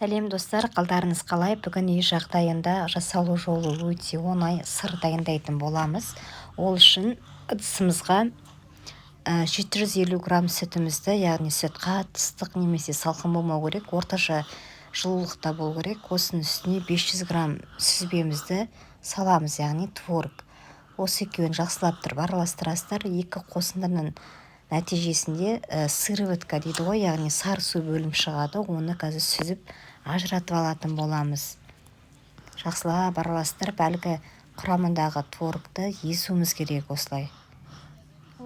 Сәлем достар, қалдарыңыз қалай? Бүгін үй жағдайында жасалу жолы өте оңай сыр дайындайтын боламыз. Ол үшін ыдысымызға 750 грамм сүтімізді, яғни сүт қатты ыстық немесе салқын болмау керек, орташа жылулықта болу керек. Осының үстіне 500 грамм сүзбемізді саламыз, яғни творог. Осы екеуін жақсылап тұрып араластырасыздар. Екі қосындының нәтижесінде сыроватка дейді ғой, яғни сары су бөлім шығады. Оны қазір сүзіп ажыратып алатын боламыз. Жақсылап араластырып, әлгі құрамындағы творогты езуіміз керек осылай.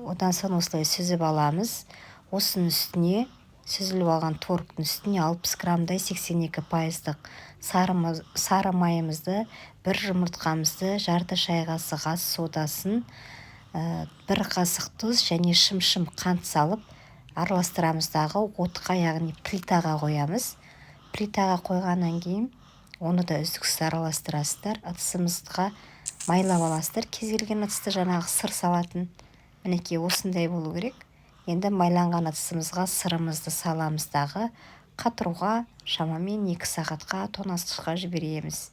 Одан соң осылай сүзіп аламыз. Осының үстіне, сүзіліп алған творогтың үстіне 60 граммдай 82%-ық сары майымызды, бір жұмыртқамызды, жарты шай қасық ас содасын, бір қасық тұз және шым қант салып араластырамыздағы отқа, яғни плитаға қоямыз. Плитаға қойғаннан кейін оны да үздіксіз араластырасыздар. Ыдысымызға майлап аласыздар. Кез келген ыдысты жаңағы сыр салатын. Мінекей осындай болу керек. Енді майланған ыдысымызға сырымызды саламыздағы қатыруға шамамен 2 сағатқа тоңазытқышқа жібереміз.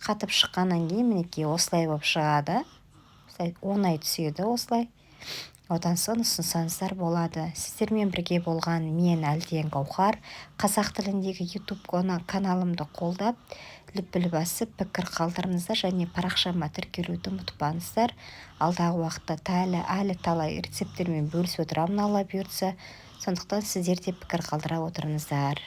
Қатып шыққаннан кейін мінекей осылай болып шығады. Оңай түседі осылай. Одан соң ұсынсаңыздар болады. Сіздермен бірге болған мен Әлден Гауһар. Қазақ тіліндегі YouTube каналымды қолдап, лүпіл басып, пікір қалдырыңыздар және парақшама тіркелуді ұмытпаңыздар. Алдағы уақытта әлі талай рецепттермен бөлісіп отырамын, Алла бұйыртса. Сондықтан сіздер де пікір қалдыра отырыңыздар.